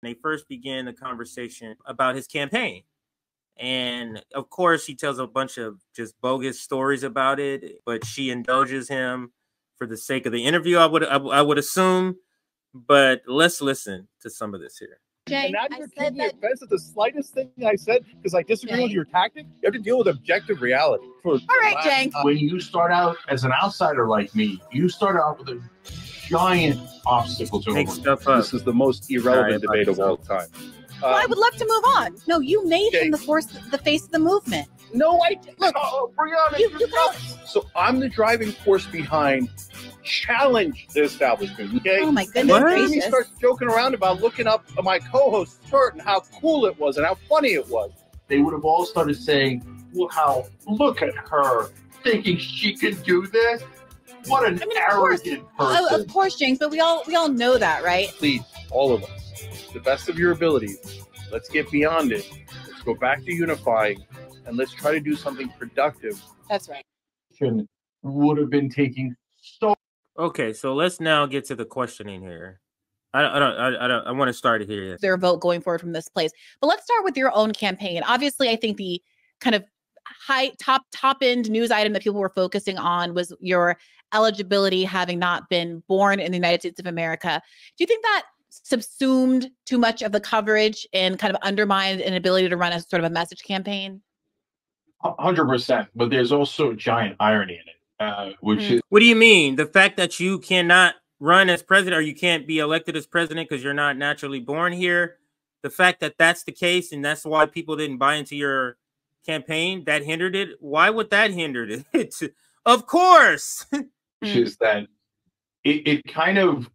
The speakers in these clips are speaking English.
They first began the conversation about his campaign. And of course, he tells a bunch of just bogus stories about it, but she indulges him for the sake of the interview, I would assume. But let's listen to some of this here. Cenk, and now you're taking offense at the slightest thing I said because I disagree with your tactic. You have to deal with objective reality. All right, Cenk. When you start out as an outsider like me, you start out with a giant obstacle to overcome. This is the most irrelevant debate of all time. Well, I would love to move on. No, you made him the face of the movement. No, I didn't. Look, Brianna, you guys. So I'm the driving force behind challenge the establishment, okay? Oh, my goodness gracious. He starts joking around about looking up my co-host's shirt and how cool it was and how funny it was. They would have all started saying, well, look at her, thinking she can do this. What an arrogant person. Of course, James, but we all know that, right? Please, all of us, to the best of your abilities, let's get beyond it. Let's go back to unifying, and let's try to do something productive. That's right. Would have been taking so. Okay, so let's now get to the questioning here. I want to start it here. Their vote going forward from this place, but let's start with your own campaign. Obviously, I think the kind of top end news item that people were focusing on was your eligibility having not been born in the United States of America. Do you think that subsumed too much of the coverage and kind of undermined an ability to run a sort of a message campaign? 100%, but there's also a giant irony in it, which is... What do you mean? The fact that you cannot run as president or you can't be elected as president because you're not naturally born here, the fact that that's the case and that's why people didn't buy into your campaign, that hindered it? Why would that hinder it? Of course! Which is that it kind of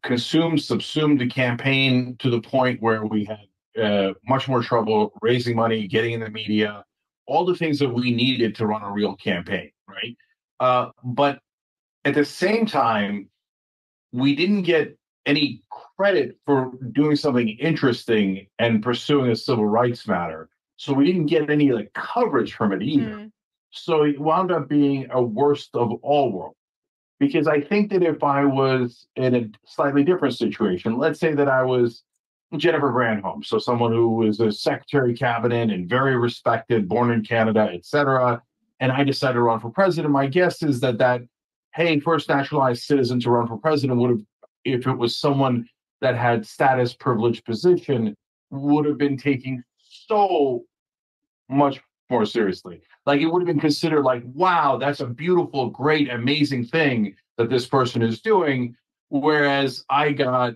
subsumed the campaign to the point where we had much more trouble raising money, getting in the media, all the things that we needed to run a real campaign, right? But at the same time, we didn't get any credit for doing something interesting and pursuing a civil rights matter. So we didn't get any coverage from it either. So it wound up being a worst of all worlds. Because I think that if I was in a slightly different situation, let's say that I was Jennifer Granholm, so someone who was a secretary of cabinet and very respected, born in Canada, etc., and I decided to run for president, my guess is that hey, first naturalized citizen to run for president would have, if it was someone that had status, privileged position, would have been taking so much more seriously. Like, it would have been considered like, wow, that's a beautiful, great, amazing thing that this person is doing. Whereas I got,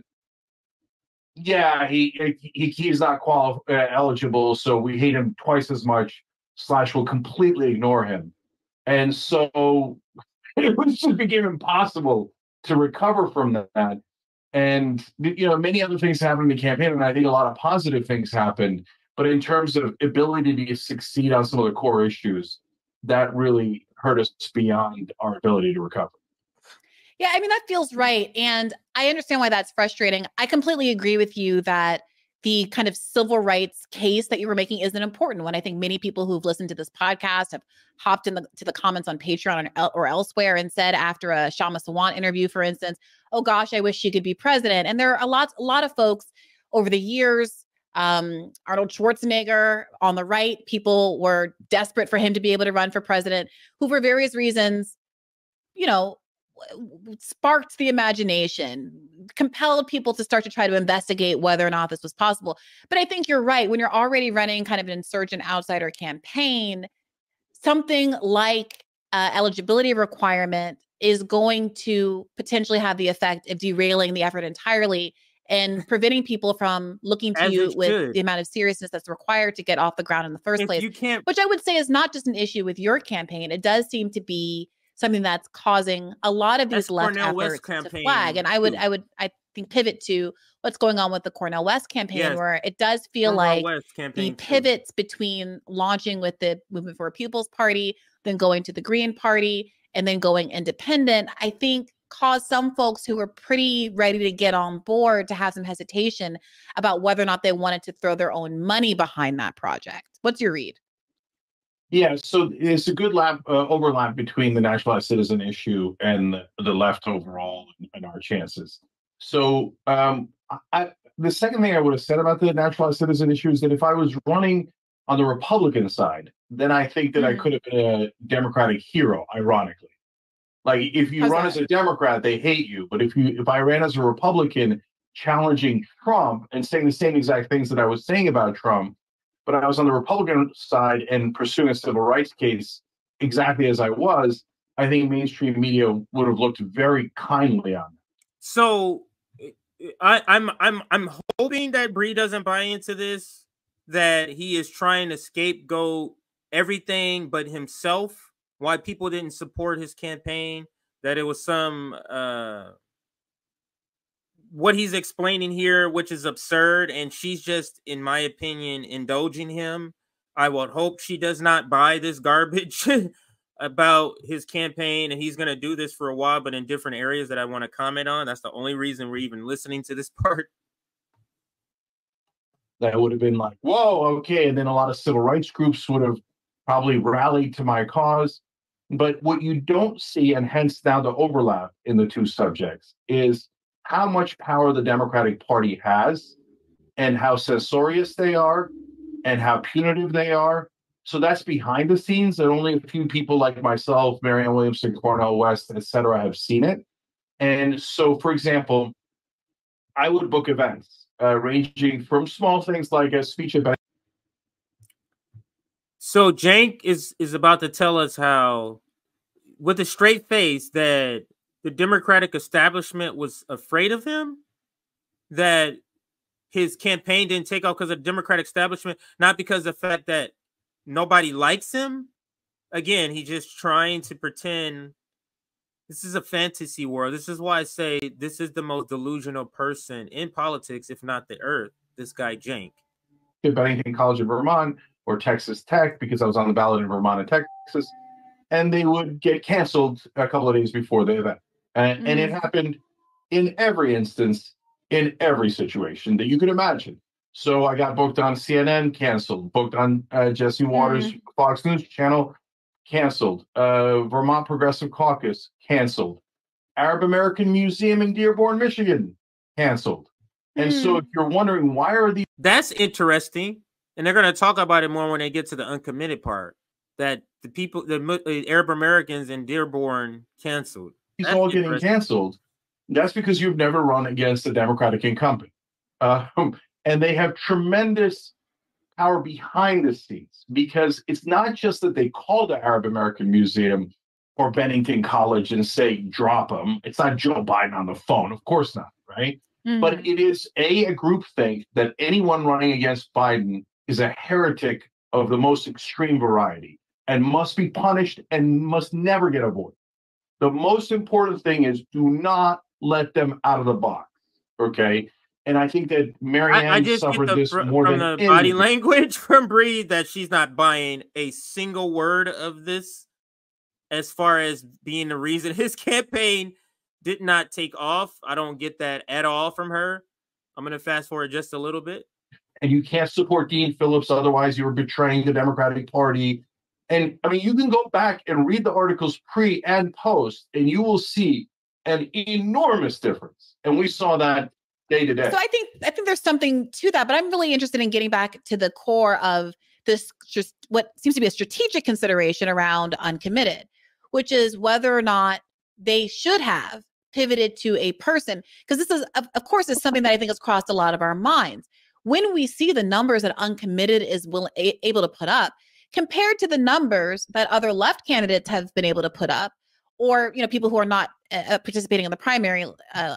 yeah, he's not eligible, so we hate him twice as much, / will completely ignore him. And so it just became impossible to recover from that. And, many other things happened in the campaign, and I think a lot of positive things happened. But in terms of ability to succeed on some of the core issues, that really hurt us beyond our ability to recover. Yeah, I mean, that feels right. And I understand why that's frustrating. I completely agree with you that the kind of civil rights case that you were making is an important one. I think many people who've listened to this podcast have hopped into the comments on Patreon or elsewhere and said after a Shama Sawant interview, for instance, oh gosh, I wish she could be president. And there are a lot of folks over the years, Arnold Schwarzenegger on the right, people were desperate for him to be able to run for president, who for various reasons, sparked the imagination, compelled people to start to try to investigate whether or not this was possible. But I think you're right. When you're already running kind of an insurgent outsider campaign, something like eligibility requirement is going to potentially have the effect of derailing the effort entirely and preventing people from looking to you with the amount of seriousness that's required to get off the ground in the first place, which I would say is not just an issue with your campaign. It does seem to be something that's causing a lot of these left efforts to flag. And I think pivot to what's going on with the Cornel West campaign, where it does feel like the pivots between launching with the Movement for a People's Party, then going to the Green Party, and then going independent, I think caused some folks who were pretty ready to get on board to have some hesitation about whether or not they wanted to throw their own money behind that project. What's your read? Yeah, so it's a good overlap between the naturalized citizen issue and the left overall and our chances. So I the second thing I would have said about the naturalized citizen issue is that if I was running on the Republican side, then I think that I could have been a Democratic hero, ironically. Like if you run as a Democrat, they hate you. But if I ran as a Republican challenging Trump and saying the same exact things that I was saying about Trump, but I was on the Republican side and pursuing a civil rights case exactly as I was, I think mainstream media would have looked very kindly on me. So I'm hoping that Bree doesn't buy into this, that he is trying to scapegoat everything but himself, why people didn't support his campaign, that it was some what he's explaining here, which is absurd, and she's just, in my opinion, indulging him. I would hope she does not buy this garbage about his campaign, and he's going to do this for a while, but in different areas that I want to comment on. That's the only reason we're even listening to this part. That would have been like, whoa, okay. And then a lot of civil rights groups would have probably rallied to my cause. But what you don't see, and hence now the overlap in the two subjects, is how much power the Democratic Party has and how censorious they are and how punitive they are. So that's behind the scenes, and only a few people like myself, Marianne Williamson, Cornel West, et cetera, have seen it. And so, for example, I would book events ranging from small things like a speech event. So Cenk is about to tell us how, with a straight face, that the Democratic establishment was afraid of him, that his campaign didn't take off because of the Democratic establishment, not because of the fact that nobody likes him. Again, he's just trying to pretend this is a fantasy world. This is why I say this is the most delusional person in politics, if not the earth, this guy Cenk. Bennington College of Vermont or Texas Tech, because I was on the ballot in Vermont and Texas, and they would get canceled a couple of days before the event. And it happened in every instance, in every situation that you could imagine. So I got booked on CNN, canceled. Booked on Jesse Waters' Fox News channel, canceled. Vermont Progressive Caucus, canceled. Arab American Museum in Dearborn, Michigan, canceled. And so if you're wondering, why are these... That's interesting. And they're going to talk about it more when they get to the uncommitted part. That the people, the Arab Americans in Dearborn canceled. He's all getting canceled. That's because you've never run against a Democratic incumbent. And they have tremendous power behind the scenes, because it's not just that they call the Arab American Museum or Bennington College and say, drop them. It's not Joe Biden on the phone. Of course not, right? But it is a groupthink that anyone running against Biden is a heretic of the most extreme variety and must be punished and must never get a vote. The most important thing is do not let them out of the box, okay? And I think that Marianne suffered this more than the body language from Bree, that she's not buying a single word of this as far as being the reason his campaign did not take off. I don't get that at all from her. I'm going to fast forward just a little bit. And you can't support Dean Phillips, otherwise you're betraying the Democratic Party. And I mean, you can go back and read the articles pre and post, and you will see an enormous difference. And we saw that day to day. So I think there's something to that, but I'm really interested in getting back to the core of this, just what seems to be a strategic consideration around uncommitted, which is whether or not they should have pivoted to a person. Because this is, of course, is something that I think has crossed a lot of our minds. When we see the numbers that uncommitted is able to put up, compared to the numbers that other left candidates have been able to put up, or people who are not participating in the primary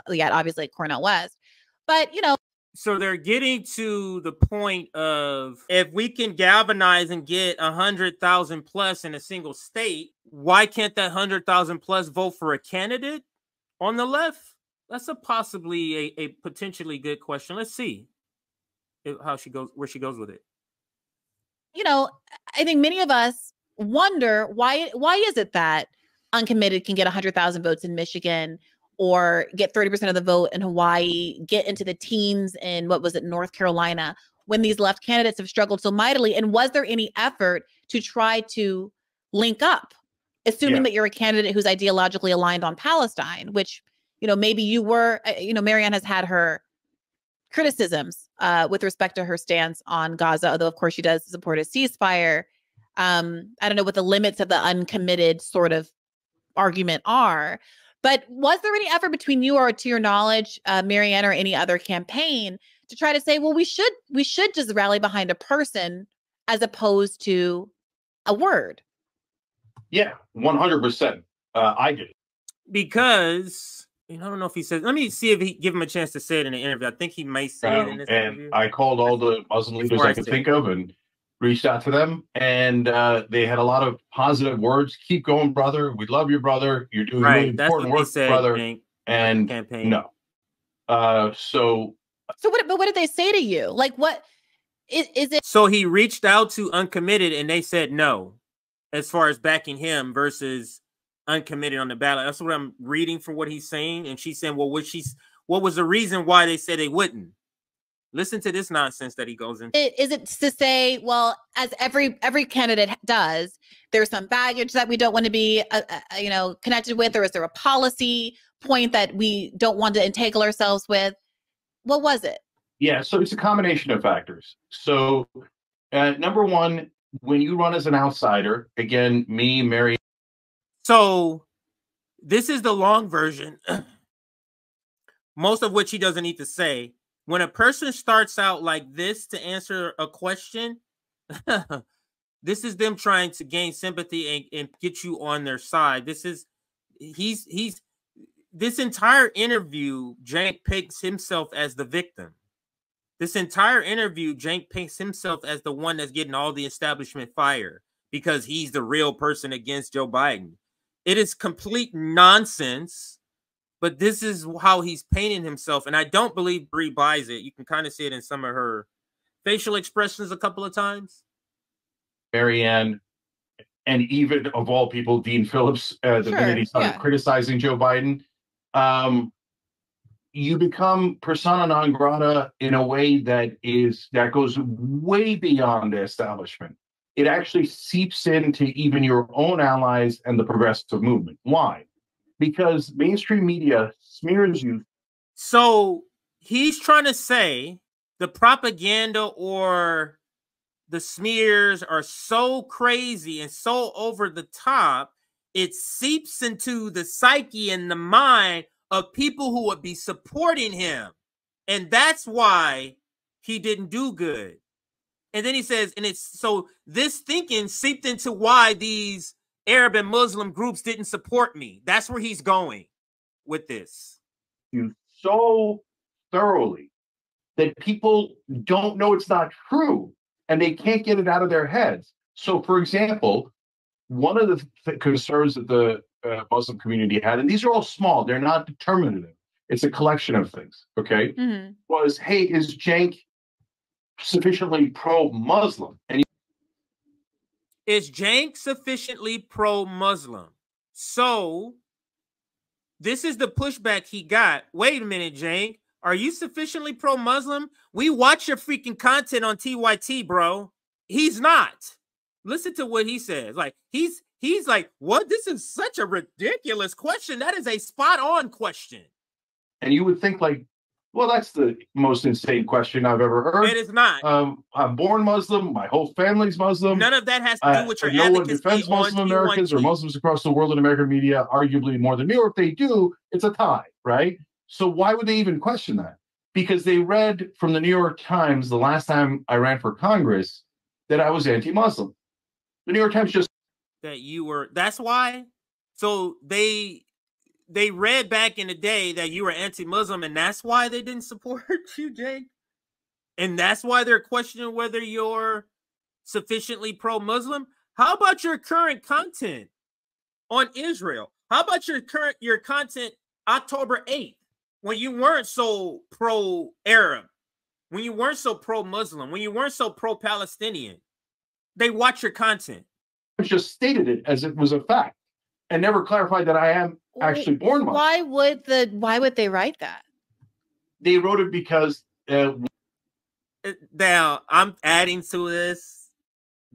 yet, obviously Cornel West, but so they're getting to the point of, if we can galvanize and get 100,000 plus in a single state, why can't that 100,000 plus vote for a candidate on the left? That's a possibly a potentially good question. Let's see how she goes, where she goes with it. I think many of us wonder why is it that uncommitted can get 100,000 votes in Michigan, or get 30% of the vote in Hawaii, get into the teens in North Carolina, when these left candidates have struggled so mightily? And was there any effort to try to link up, assuming that you're a candidate who's ideologically aligned on Palestine, which, maybe you were, Marianne has had her criticisms with respect to her stance on Gaza, although of course she does support a ceasefire. I don't know what the limits of the uncommitted sort of argument are, but was there any effort between you or, to your knowledge, Marianne, or any other campaign to try to say, well, we should just rally behind a person as opposed to a word? Yeah, 100%. I did. Because I don't know if he says. Let me see if he give him a chance to say it in the interview. I think he might say it in this interview. I called all the Muslim leaders I could think of and reached out to them, and they had a lot of positive words. Keep going, brother. We love you, brother. You're doing really important work, brother. Hank, and campaign. No. So what did they say to you? Like, what is it? So he reached out to Uncommitted, and they said no, as far as backing him versus Uncommitted on the ballot. That's what I'm reading from what he's saying. And she's saying, well, what was the reason why they said they wouldn't? Listen to this nonsense that he goes into. Is it to say, well, as every candidate does, there's some baggage that we don't want to be, connected with, or is there a policy point that we don't want to entangle ourselves with? What was it? Yeah, so it's a combination of factors. So, number one, when you run as an outsider, again, me, Mary. So, this is the long version, most of which he doesn't need to say. When a person starts out like this to answer a question, this is them trying to gain sympathy and get you on their side. This entire interview, Cenk paints himself as the victim. This entire interview, Cenk paints himself as the one that's getting all the establishment fired because he's the real person against Joe Biden. It is complete nonsense, but this is how he's painting himself. And I don't believe Bree buys it. You can kind of see it in some of her facial expressions a couple of times. Marianne, and even of all people, Dean Phillips, the minute he started criticizing Joe Biden, you become persona non grata in a way that goes way beyond the establishment. It actually seeps into even your own allies and the progressive movement. Why? Because mainstream media smears you. So he's trying to say the propaganda or the smears are so crazy and so over the top, it seeps into the psyche and the mind of people who would be supporting him. And that's why he didn't do good. And then he says, and it's so this thinking seeped into why these Arab and Muslim groups didn't support me. That's where he's going with this. You so thoroughly that people don't know it's not true and they can't get it out of their heads. So, for example, one of the concerns that the Muslim community had, and these are all small, they're not determinative, it's a collection of things, okay, was, hey, is Cenk sufficiently pro-Muslim? And is Cenk sufficiently pro-Muslim? So this is the pushback he got. Wait a minute, Cenk. Are you sufficiently pro-Muslim? We watch your freaking content on TYT, bro. He's not. Listen to what he says. Like, he's like, what? This is such a ridiculous question. That is a spot-on question. And you would think, like, well, that's the most insane question I've ever heard. It is not. I'm born Muslim. My whole family's Muslim. None of that has to do with your advocacy. No one defends Muslim Americans or Muslims across the world in American media, arguably more than me. Or if they do, it's a tie, right? So why would they even question that? Because they read from the New York Times the last time I ran for Congress that I was anti-Muslim. The New York Times just... That you were... That's why? So they read back in the day that you were anti-Muslim, and that's why they didn't support you, Cenk? And that's why they're questioning whether you're sufficiently pro-Muslim? How about your current content on Israel? How about your content October 8th, when you weren't so pro-Arab, when you weren't so pro-Muslim, when you weren't so pro-Palestinian? They watch your content. I just stated it as it was a fact and never clarified that I am actually born Muslim. Why would they write that? They wrote it because now I'm adding to this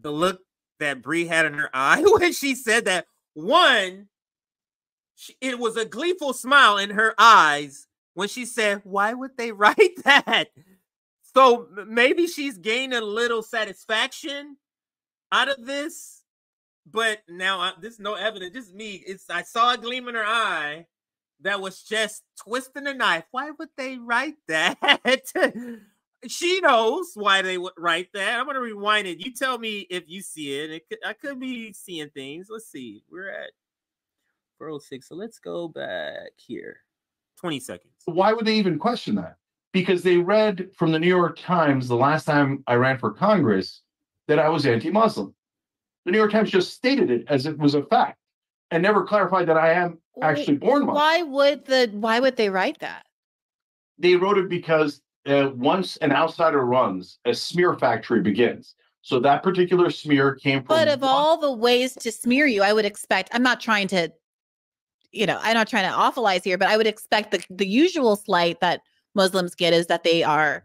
the look that Bree had in her eye when she said that. One, it was a gleeful smile in her eyes when she said, "Why would they write that?" So maybe she's gained a little satisfaction out of this, but now there's no evidence. Just me. I saw a gleam in her eye that was just twisting the knife. Why would they write that? She knows why they would write that. I'm gonna rewind it. You tell me if you see it. I could be seeing things. Let's see. We're at 4:06. So let's go back here. 20 seconds. Why would they even question that? Because they read from the New York Times the last time I ran for Congress that I was anti-Muslim. The New York Times just stated it as it was a fact and never clarified that I am actually born Muslim. Why would they write that? They wrote it because once an outsider runs, a smear factory begins. So that particular smear came from. But of all the ways to smear you, I would expect. I'm not trying to awfulize here, but I would expect the usual slight that Muslims get is that they are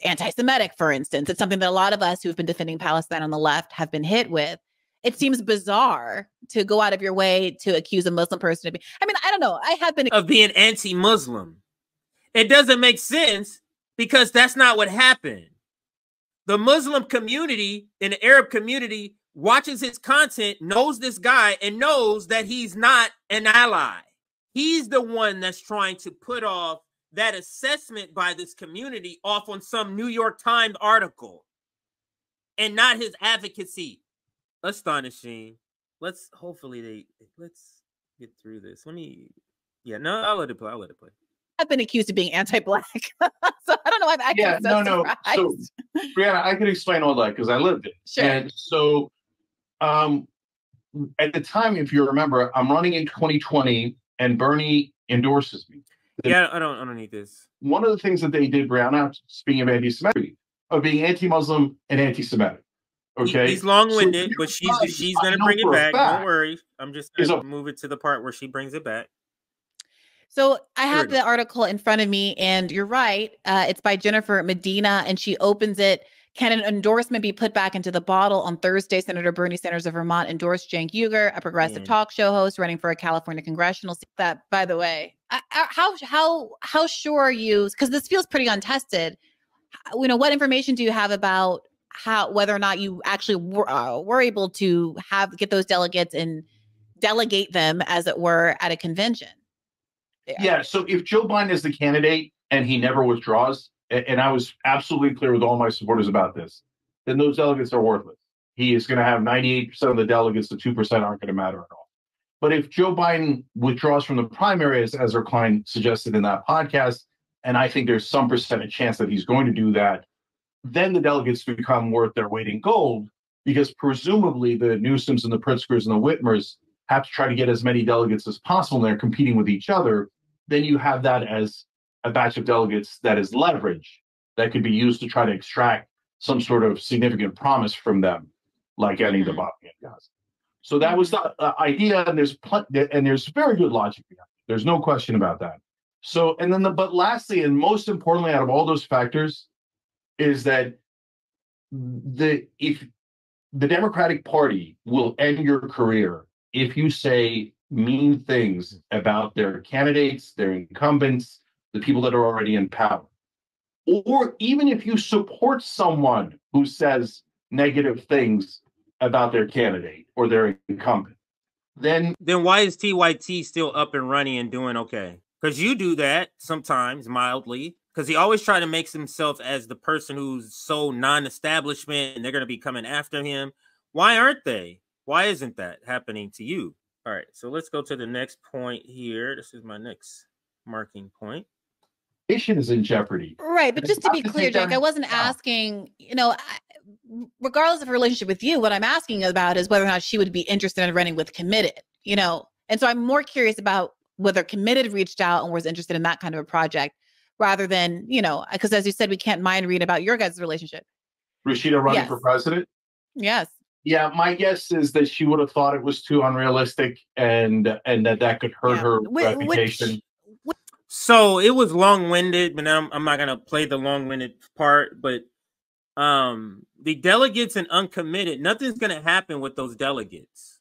anti-Semitic, for instance. It's something that a lot of us who've been defending Palestine on the left have been hit with. It seems bizarre to go out of your way to accuse a Muslim person of being, I mean, I don't know. I have been of being anti-Muslim. It doesn't make sense because that's not what happened. The Muslim community and the Arab community watches his content, knows this guy, and knows that he's not an ally. He's the one that's trying to put off that assessment by this community off on some New York Times article and not his advocacy. Astonishing. Let's get through this. I'll let it play. I've been accused of being anti-Black. So I don't know why I'm actually surprised. So, Brianna, I can explain all that because I lived it. Sure. And so at the time, if you remember, I'm running in 2020 and Bernie endorses me. I don't need this. One of the things that they did, Brianna, speaking of anti-Semitic, of being anti-Muslim and anti-Semitic. Okay. He's long-winded, but she's gonna bring it back. Don't worry. I'm just gonna move it to the part where she brings it back. So I have the article in front of me, and you're right. It's by Jennifer Medina, and she opens it. Can an endorsement be put back into the bottle? On Thursday, Senator Bernie Sanders of Vermont endorsed Cenk Uygur, a progressive talk show host running for a California congressional seat. That, by the way, how sure are you? Because this feels pretty untested. What information do you have about whether or not you actually were able to get those delegates and delegate them, as it were, at a convention? Yeah. So if Joe Biden is the candidate and he never withdraws, and I was absolutely clear with all my supporters about this, then those delegates are worthless. He is going to have 98% of the delegates. The 2% aren't going to matter at all. But if Joe Biden withdraws from the primaries, as our client suggested in that podcast, and I think there's some percentage chance that he's going to do that, then the delegates become worth their weight in gold, because presumably the Newsoms and the Pritzkers and the Whitmers have to try to get as many delegates as possible, and they're competing with each other. Then you have that as a batch of delegates that is leverage that could be used to try to extract some sort of significant promise from them, like any of the Bobby guys. So that was the idea, and there's very good logic behind it. There's no question about that. So, and then but lastly, and most importantly, out of all those factors, is that if the Democratic Party will end your career if you say mean things about their candidates, their incumbents, the people that are already in power. Or even if you support someone who says negative things about their candidate or their incumbent, then why is TYT still up and running and doing okay? Because you do that sometimes mildly, because he always tries to make himself as the person who's so non-establishment and they're going to be coming after him. Why aren't they? Why isn't that happening to you? All right, so let's go to the next point here. This is my next marking point. Is in jeopardy. Right, but just to be clear, Cenk, I wasn't asking, regardless of her relationship with you, what I'm asking about is whether or not she would be interested in running with Committed, And so I'm more curious about whether Committed reached out and was interested in that kind of a project rather than, because as you said, we can't mind read about your guys' relationship. Rashida running for president? Yes. Yeah, my guess is that she would have thought it was too unrealistic and that could hurt her reputation. So it was long-winded, but I'm not going to play the long-winded part. But the delegates and uncommitted, nothing's going to happen with those delegates.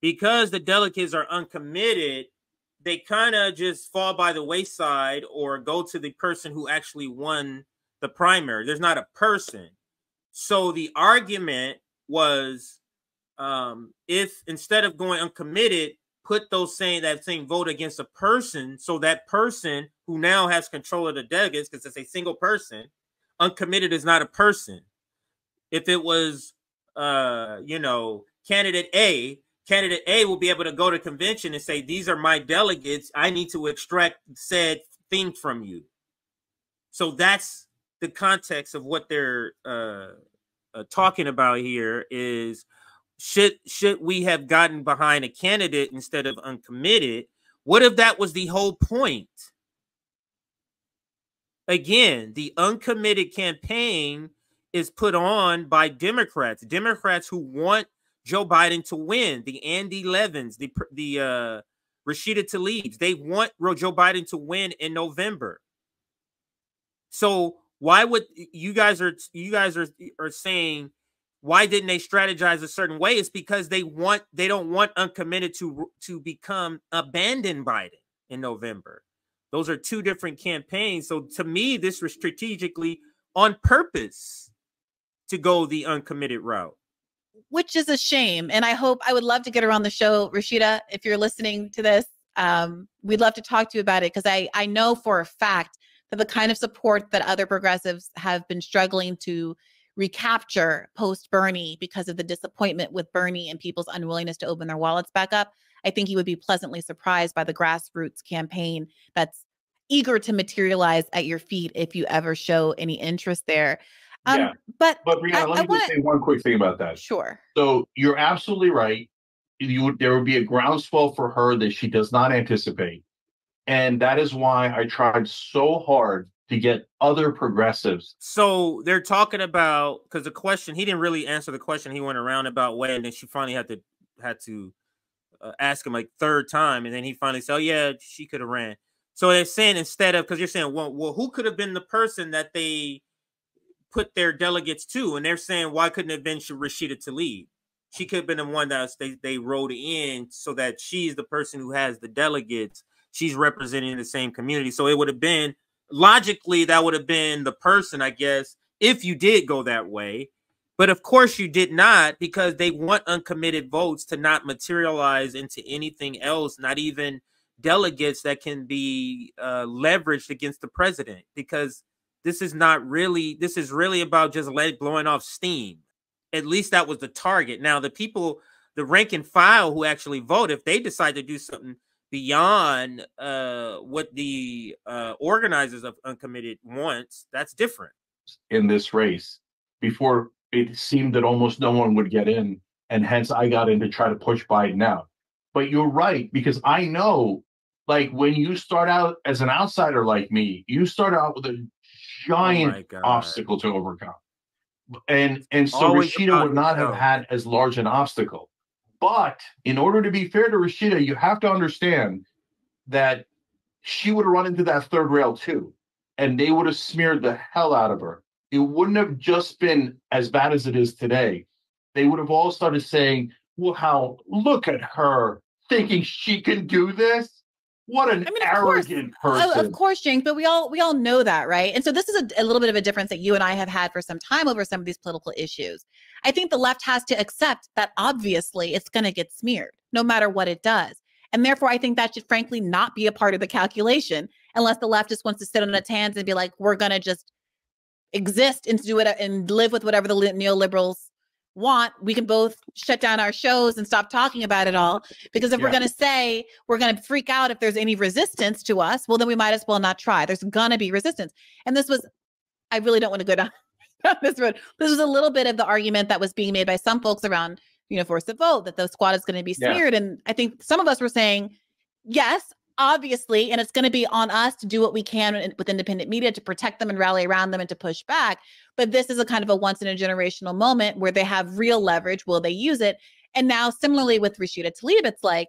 Because the delegates are uncommitted, they kind of just fall by the wayside or go to the person who actually won the primary. There's not a person. So the argument was, if instead of going uncommitted, put that same vote against a person, so that person who now has control of the delegates, because it's a single person, uncommitted is not a person. If it was, candidate A will be able to go to convention and say, these are my delegates. I need to extract said thing from you. So that's the context of what they're talking about here is, should we have gotten behind a candidate instead of uncommitted? What if that was the whole point? Again, the uncommitted campaign is put on by Democrats who want Joe Biden to win, the Andy Levins, the Rashida Tlaibs. They want Joe Biden to win in November. So why would you guys are saying, why didn't they strategize a certain way? It's because they don't want uncommitted to become abandoned Biden in November. Those are two different campaigns. So to me, this was strategically on purpose to go the uncommitted route. Which is a shame. And I would love to get her on the show, Rashida, if you're listening to this. We'd love to talk to you about it, because I know for a fact that the kind of support that other progressives have been struggling to recapture post Bernie, because of the disappointment with Bernie and people's unwillingness to open their wallets back up, I think you would be pleasantly surprised by the grassroots campaign that's eager to materialize at your feet if you ever show any interest there. But Brianna, let me just say one quick thing about that. Sure. So you're absolutely right. There would be a groundswell for her that she does not anticipate. And that is why I tried so hard to get other progressives. So they're talking about, because the question, he didn't really answer the question. He went a roundabout way, and then she finally had to ask him like third time, and then he finally said, "Oh yeah, she could have ran." So they're saying, instead of, because you're saying, well, who could have been the person that they put their delegates to? And they're saying, why couldn't it have been Rashida Tlaib? She could have been the one that they wrote in, so that she's the person who has the delegates. She's representing the same community. So it would have been, logically, that would have been the person, I guess, if you did go that way. But of course you did not, because they want uncommitted votes to not materialize into anything else, not even delegates that can be leveraged against the president, because this is really about just blowing off steam. At least that was the target. Now, the people, the rank and file who actually vote, if they decide to do something beyond what the organizers of uncommitted wants, that's different. In this race, before it seemed that almost no one would get in, and hence I got in to try to push Biden out. But you're right, because I know, like, when you start out as an outsider like me, you start out with a giant obstacle to overcome. And so Always Rashida would not have had as large an obstacle. But in order to be fair to Rashida, you have to understand that she would have run into that third rail too, and they would have smeared the hell out of her. It wouldn't have just been as bad as it is today. They would have all started saying, well, look at her thinking she can do this. What an arrogant person. Of course, Cenk, but we all know that, right? And so this is a little bit of a difference that you and I have had for some time over some of these political issues. I think the left has to accept that obviously it's going to get smeared no matter what it does. And therefore, I think that should frankly not be a part of the calculation, unless the left just wants to sit on its hands and be like, we're going to just exist and do it and live with whatever the neoliberals want. We can both shut down our shows and stop talking about it all, because if we're going to say we're going to freak out if there's any resistance to us, well, then we might as well not try. There's going to be resistance. And this was, I really don't want to go down this road. This was a little bit of the argument that was being made by some folks around, force to vote, that the squad is going to be smeared. And I think some of us were saying, yes, obviously, and it's going to be on us to do what we can with independent media to protect them and rally around them and to push back. But this is a kind of a once in a generational moment where they have real leverage. Will they use it? And now similarly with Rashida Tlaib, it's like,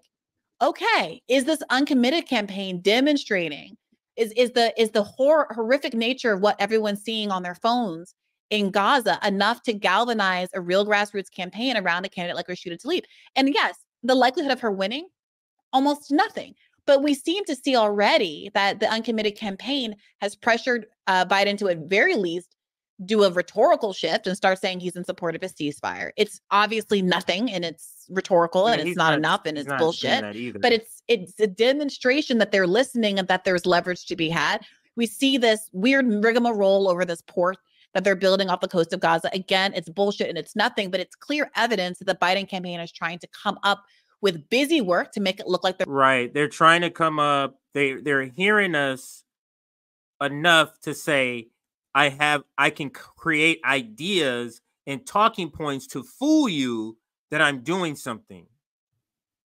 okay, is this uncommitted campaign demonstrating is the horrific nature of what everyone's seeing on their phones in Gaza enough to galvanize a real grassroots campaign around a candidate like Rashida Tlaib? And yes, the likelihood of her winning, almost nothing. But we seem to see already that the uncommitted campaign has pressured Biden to, at very least, do a rhetorical shift and start saying he's in support of a ceasefire. It's obviously nothing, and it's rhetorical, and it's not enough, and it's bullshit. But it's a demonstration that they're listening and that there's leverage to be had. We see this weird rigmarole over this port that they're building off the coast of Gaza. Again, it's bullshit and it's nothing, but it's clear evidence that the Biden campaign is trying to come up with busy work to make it look like they're right. They're trying to come up. They're hearing us enough to say, I can create ideas and talking points to fool you that I'm doing something.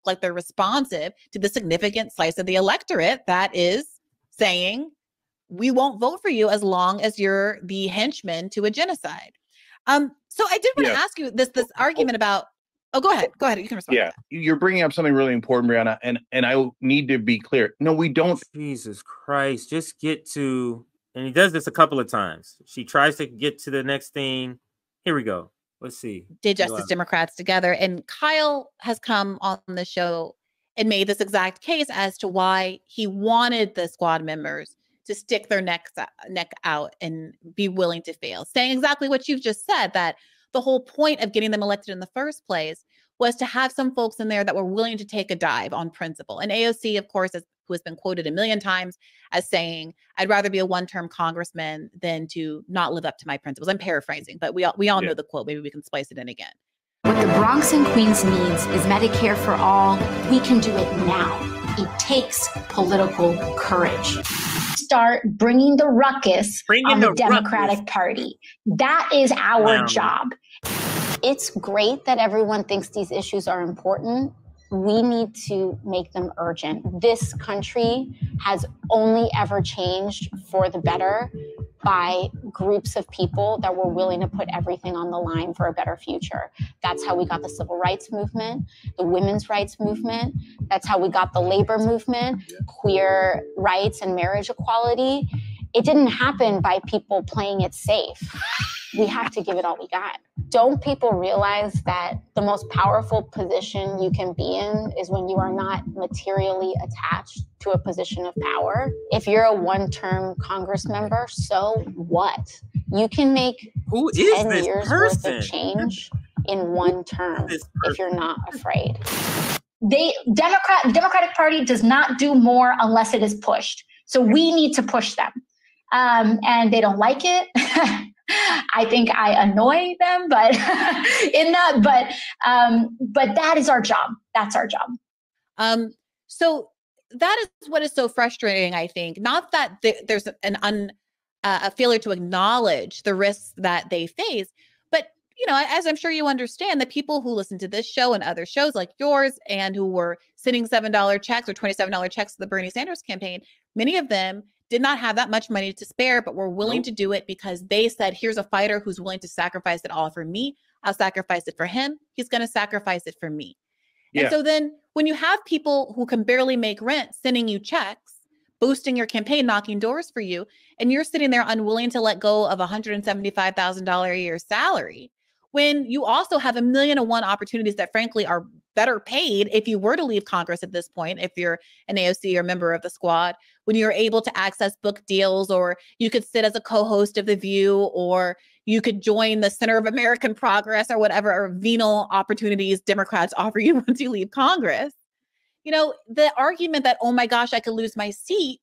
Like they're responsive to the significant slice of the electorate that is saying, we won't vote for you as long as you're the henchman to a genocide. So I did want to ask you this argument about, go ahead. You can respond. Yeah, you're bringing up something really important, Brianna, and I need to be clear. No, we don't. Jesus Christ, just get to... And he does this a couple of times. She tries to get to the next thing. Here we go. Let's see. Did Justice Democrats together. And Kyle has come on the show and made this exact case as to why he wanted the squad members to stick their neck out and be willing to fail. Saying exactly what you've just said, that the whole point of getting them elected in the first place was to have some folks in there that were willing to take a dive on principle. And AOC, of course, who has been quoted a million times as saying, I'd rather be a one-term congressman than to not live up to my principles. I'm paraphrasing, but we all know the quote. Maybe we can splice it in again. What the Bronx and Queens needs is Medicare for all. We can do it now. It takes political courage. Start bringing the ruckus on the Democratic Party. That is our job. It's great that everyone thinks these issues are important. We need to make them urgent. This country has only ever changed for the better by groups of people that were willing to put everything on the line for a better future. That's how we got the civil rights movement, the women's rights movement. That's how we got the labor movement, queer rights and marriage equality. It didn't happen by people playing it safe. We have to give it all we got. Don't people realize that the most powerful position you can be in is when you are not materially attached to a position of power? If you're a one-term Congress member, so what? You can make 10 years worth of change in one term if you're not afraid. Democratic Party does not do more unless it is pushed. So we need to push them. And they don't like it. I think I annoy them, but but that is our job. That's our job. So that is what is so frustrating, I think. Not that there's a failure to acknowledge the risks that they face, but as I'm sure you understand, the people who listen to this show and other shows like yours and who were sending $7 checks or $27 checks to the Bernie Sanders campaign, many of them did not have that much money to spare, but were willing to do it because they said, here's a fighter who's willing to sacrifice it all for me. I'll sacrifice it for him. He's going to sacrifice it for me. Yeah. And so then when you have people who can barely make rent sending you checks, boosting your campaign, knocking doors for you, and you're sitting there unwilling to let go of $175,000 a year salary, when you also have 1,000,001 opportunities that frankly are better paid if you were to leave Congress at this point, if you're an AOC or member of the squad, when you're able to access book deals, or you could sit as a co-host of The View, or you could join the Center of American Progress or whatever or venal opportunities Democrats offer you once you leave Congress. The argument that, oh my gosh, I could lose my seat,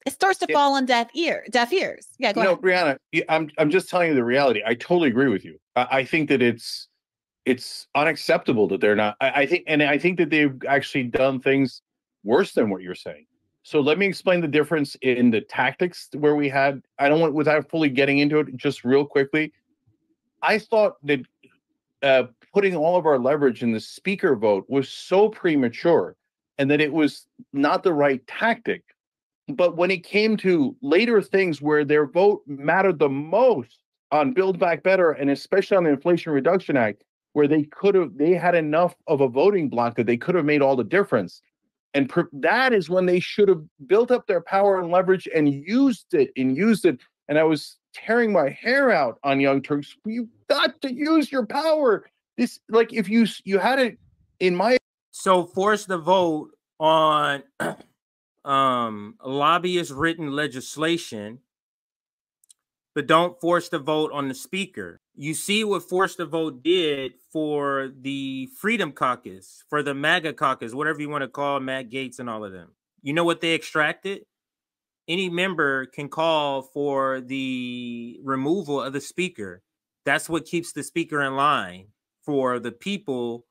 it starts to fall on deaf ears. Yeah, go ahead. Brianna, I'm just telling you the reality. I totally agree with you. I think that it's unacceptable that they're not. I think that they've actually done things worse than what you're saying. So let me explain the difference in the tactics where we had. I don't want, without fully getting into it, just real quickly. I thought that putting all of our leverage in the speaker vote was so premature, and that it was not the right tactic. But when it came to later things where their vote mattered the most on Build Back Better, and especially on the Inflation Reduction Act, where they had enough of a voting block that they could have made all the difference. And that is when they should have built up their power and leverage and used it. And I was tearing my hair out on Young Turks. You've got to use your power. This, like, if you had it in my... So force the vote on lobbyist written legislation, but don't force the vote on the speaker. You see what force the vote did for the Freedom Caucus, for the MAGA caucus, whatever you want to call Matt Gaetz and all of them. You know what they extracted? Any member can call for the removal of the speaker. That's what keeps the speaker in line for the people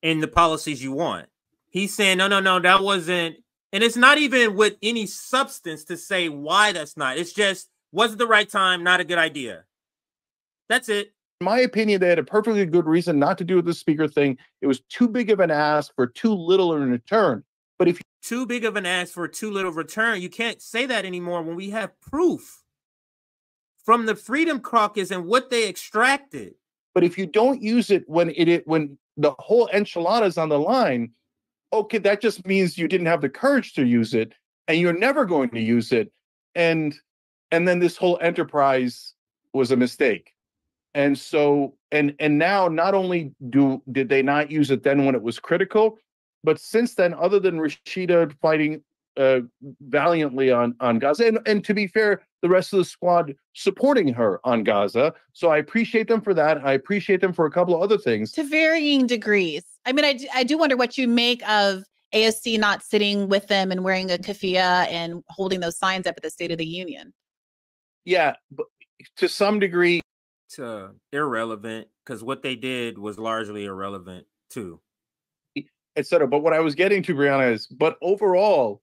and the policies you want. He's saying, no, that wasn't. And it's not even with any substance to say why that's not. It's just, wasn't the right time, not a good idea. That's it. In my opinion, they had a perfectly good reason not to do the speaker thing. It was too big of an ask for too little in return. But if too big of an ask for too little return, you can't say that anymore when we have proof from the Freedom Caucus and what they extracted. But if you don't use it when the whole enchilada is on the line, okay, that just means you didn't have the courage to use it, and you're never going to use it, and then this whole enterprise was a mistake. And so and now not only did they not use it then when it was critical, but since then, other than Rashida fighting valiantly on Gaza, and to be fair, the rest of the squad supporting her on Gaza. So I appreciate them for that. I appreciate them for a couple of other things. To varying degrees. I mean, I do wonder what you make of ASC not sitting with them and wearing a keffiyeh and holding those signs up at the State of the Union. Yeah, but to some degree. It's irrelevant, because what they did was largely irrelevant too. Etc. But what I was getting to, Brianna, is, but overall,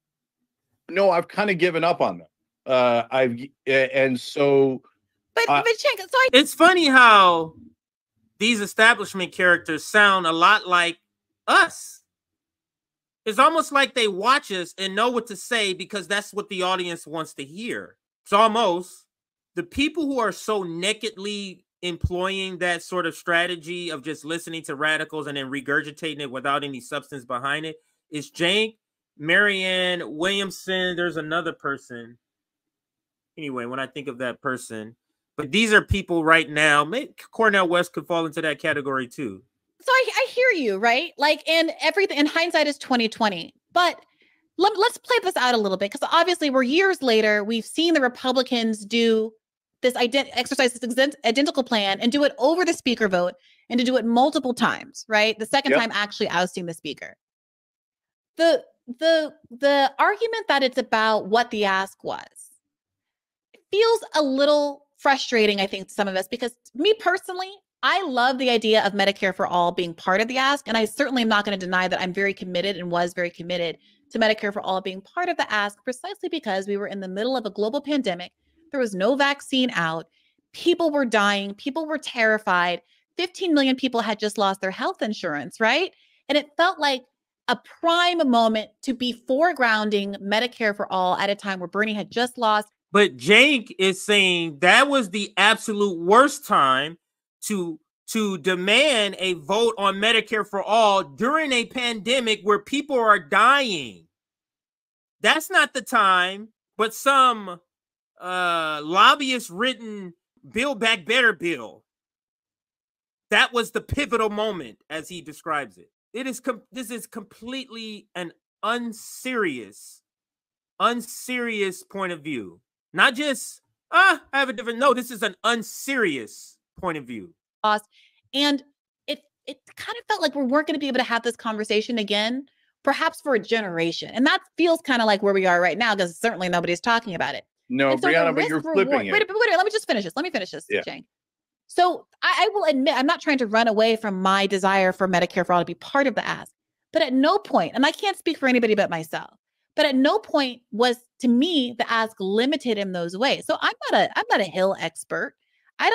no, I've kind of given up on them. It's funny how these establishment characters sound a lot like us. It's almost like they watch us and know what to say because that's what the audience wants to hear. It's almost the people who are so nakedly employing that sort of strategy of just listening to radicals and then regurgitating it without any substance behind it is Cenk, Marianne Williamson. There's another person. Anyway, when I think of that person, but these are people right now. Maybe Cornel West could fall into that category too. So I hear you, right? Like, and everything in hindsight is 2020, but let's play this out a little bit, because obviously we're years later. We've seen the Republicans do this exercise this identical plan and do it over the speaker vote, and to do it multiple times, right? The second time actually ousting the speaker. The argument that it's about what the ask was feels a little frustrating, I think, to some of us, because me personally, I love the idea of Medicare for all being part of the ask. And I certainly am not going to deny that I'm very committed and was very committed to Medicare for all being part of the ask, precisely because we were in the middle of a global pandemic. There was no vaccine out. People were dying. People were terrified. 15 million people had just lost their health insurance, right? And it felt like a prime moment to be foregrounding Medicare for all at a time where Bernie had just lost. But Cenk is saying that was the absolute worst time to demand a vote on Medicare for all during a pandemic where people are dying. That's not the time, but some lobbyist written Build Back Better bill. That was the pivotal moment, as he describes it. This is completely an unserious point of view. Not just, I have a different, no, this is an unserious point of view. And it kind of felt like we weren't going to be able to have this conversation again, perhaps for a generation. And that feels kind of like where we are right now, because certainly nobody's talking about it. No, so Brianna, but you're flipping it. Wait, let me just finish this. Cenk. So I will admit, I'm not trying to run away from my desire for Medicare for all to be part of the ask. But at no point, and I can't speak for anybody but myself, but at no point was, to me, the ask limited in those ways. So I'm not a Hill expert. I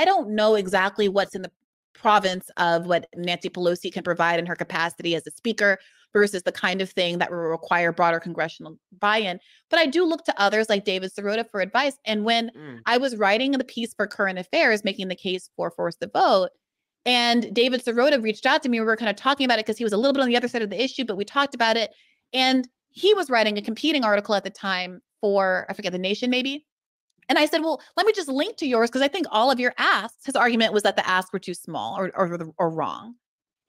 don't know exactly what's in the province of what Nancy Pelosi can provide in her capacity as a speaker versus the kind of thing that will require broader congressional buy-in. But I do look to others like David Sirota for advice. And when I was writing the piece for Current Affairs, making the case for force the vote, and David Sirota reached out to me, we were kind of talking about it because he was a little bit on the other side of the issue, but we talked about it. And he was writing a competing article at the time for, I forget, The Nation maybe. And I said, well, let me just link to yours, because I think all of your asks, his argument was that the asks were too small or wrong.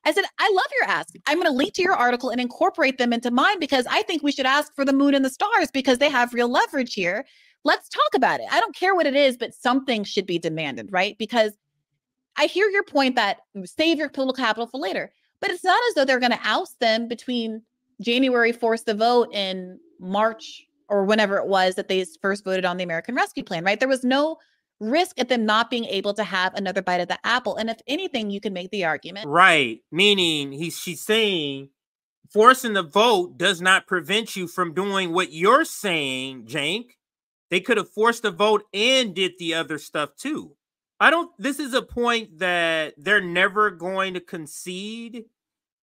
I said, I love your ask. I'm going to link to your article and incorporate them into mine because I think we should ask for the moon and the stars because they have real leverage here. Let's talk about it. I don't care what it is, but something should be demanded, right? Because I hear your point that save your political capital for later, but it's not as though they're going to oust them between January, force the vote in March or whenever it was that they first voted on the American Rescue Plan, right? There was no risk at them not being able to have another bite of the apple. And if anything, you can make the argument. Right. Meaning she's saying forcing the vote does not prevent you from doing what you're saying, Cenk. They could have forced the vote and did the other stuff too. This is a point that they're never going to concede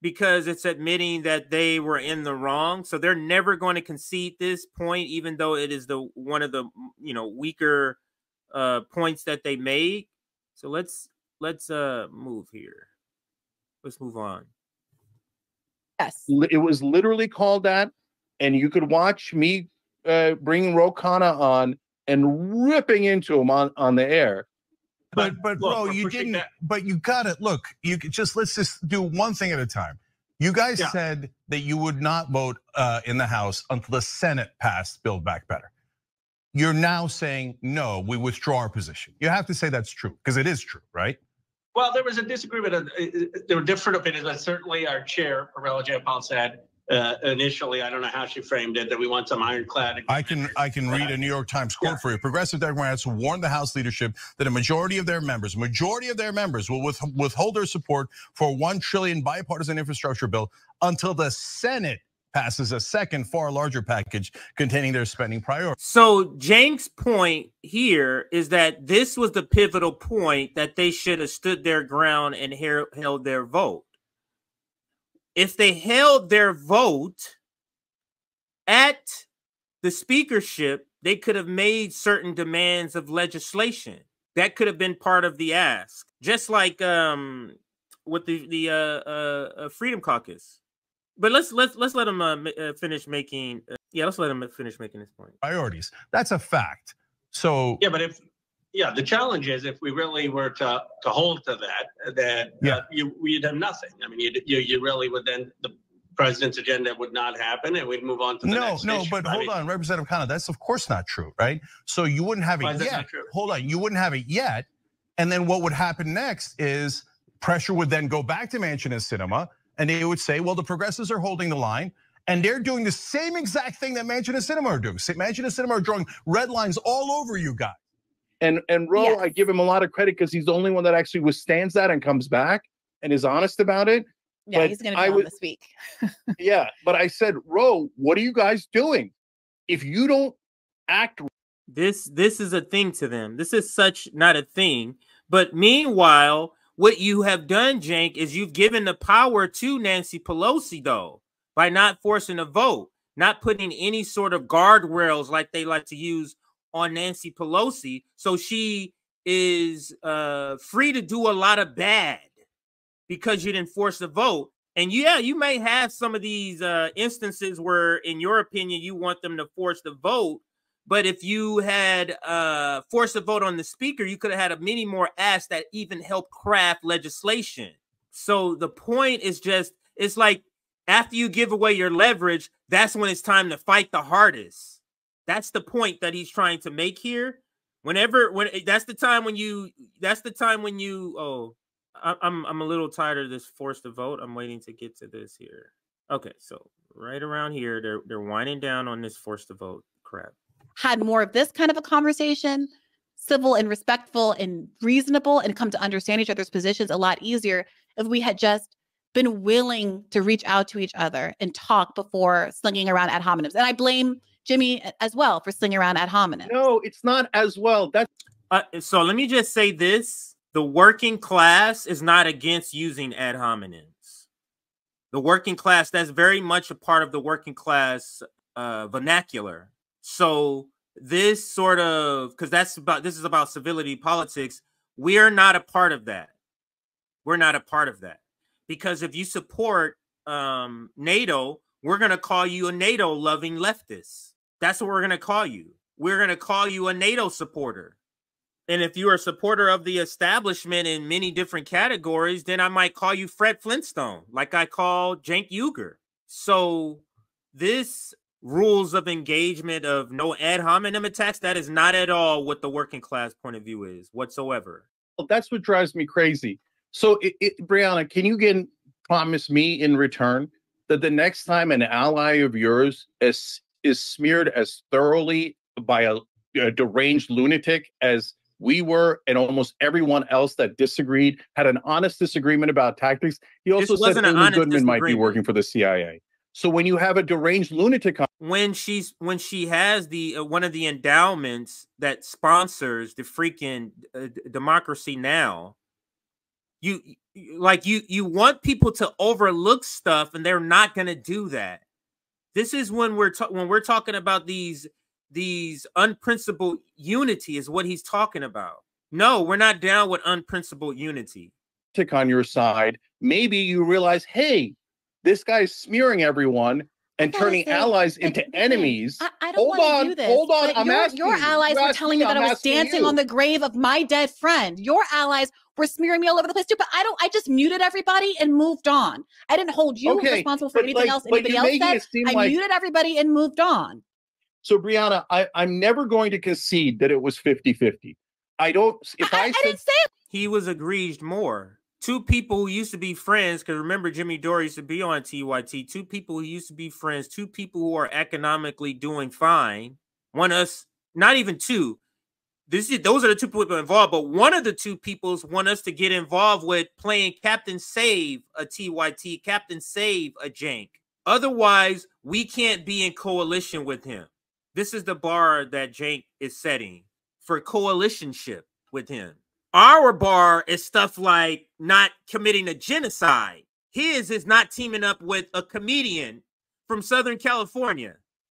because it's admitting that they were in the wrong. So they're never going to concede this point, even though it is one of the, weaker points that they made. So let's move here. Let's move on. Yes. It was literally called that. And you could watch me bringing Ro Khanna on and ripping into him on the air. But Ro, you didn't. But you got it. Look, let's just do one thing at a time. You guys said that you would not vote in the House until the Senate passed Build Back Better. You're now saying no, we withdraw our position. You have to say that's true because it is true, right? Well, there was a disagreement. There were different opinions, but certainly our chair, Perella Jayapal, said initially, I don't know how she framed it, that we want some ironclad. I can read a New York Times quote for you. Progressive Democrats warned the House leadership that a majority of their members will withhold their support for $1 trillion bipartisan infrastructure bill until the Senate passes a second, far larger package containing their spending priorities. So Cenk's point here is that this was the pivotal point that they should have stood their ground and held their vote. If they held their vote at the speakership, they could have made certain demands of legislation. That could have been part of the ask. Just like with the Freedom Caucus. But let's let him finish making. Let's let him finish making his point. Priorities. That's a fact. So the challenge is if we really were to hold to that, we'd have nothing. I mean, you really would then the president's agenda would not happen, and we'd move on to the next issue. But hold on, Representative Khanna, that's of course not true, right? So you wouldn't have it yet. Hold on, you wouldn't have it yet, and then what would happen next is pressure would then go back to Manchin and Sinema. And they would say, well, the progressives are holding the line, and they're doing the same exact thing that Manchin and Sinema are doing. Manchin and Sinema are drawing red lines all over you guys. And Ro, I give him a lot of credit because he's the only one that actually withstands that and comes back and is honest about it. Yeah, but he's going to be on this week. But I said, Ro, what are you guys doing? If you don't act, this is a thing to them. This is such not a thing. But meanwhile, what you have done, Cenk, is you've given the power to Nancy Pelosi, though, by not forcing a vote, not putting any sort of guardrails like they like to use on Nancy Pelosi. So she is free to do a lot of bad because you didn't force the vote. And you may have some of these instances where, in your opinion, you want them to force the vote. But if you had forced a vote on the speaker, you could have had many more asks that even helped craft legislation. So the point is it's like after you give away your leverage, that's when it's time to fight the hardest. That's the point that he's trying to make here. I'm a little tired of this force to vote. I'm waiting to get to this here. Okay, so right around here, they're winding down on this force to vote crap. Had more of this kind of a conversation, civil and respectful and reasonable, and come to understand each other's positions a lot easier if we had just been willing to reach out to each other and talk before slinging around ad hominems. And I blame Jimmy as well for slinging around ad hominems. No, it's not as well. So let me just say this. The working class is not against using ad hominems. The working class, that's very much a part of the working class vernacular. So this sort of, because this is about civility politics. We are not a part of that. We're not a part of that. Because if you support NATO, we're going to call you a NATO-loving leftist. That's what we're going to call you. We're going to call you a NATO supporter. And if you're a supporter of the establishment in many different categories, then I might call you Fred Flintstone, like I call Cenk Uygur. So this rules of engagement of no ad hominem attacks, that is not at all what the working class point of view is whatsoever. Well, that's what drives me crazy. So, Brianna, can you promise me in return that the next time an ally of yours is smeared as thoroughly by a deranged lunatic as we were, and almost everyone else that disagreed, had an honest disagreement about tactics? He also said Amy Goodman might be working for the CIA. So when you have a deranged lunatic, when she has the one of the endowments that sponsors the freaking Democracy Now, you want people to overlook stuff, and they're not going to do that. This is when we're talking about these unprincipled unity is what he's talking about. No, we're not down with unprincipled unity. On your side, maybe you realize, hey, this guy's smearing everyone and turning allies into enemies. I don't want to do this. Hold on. I'm asking your allies were telling me that I was dancing on the grave of my dead friend. Your allies were smearing me all over the place too. But I just muted everybody and moved on. I didn't hold you responsible for anything else anybody else said. I muted everybody and moved on. So, Brianna, I'm never going to concede that it was 50-50. I didn't say it. He was egreged more. Two people who used to be friends, because remember, Jimmy Dore used to be on TYT. Two people who used to be friends, two people who are economically doing fine. Not even two. Those are the two people involved, but one of the two peoples want us to get involved with playing Captain Save a TYT, Captain Save a Cenk. Otherwise, we can't be in coalition with him. This is the bar that Cenk is setting for coalitionship with him. Our bar is stuff like not committing a genocide. His is not teaming up with a comedian from Southern California.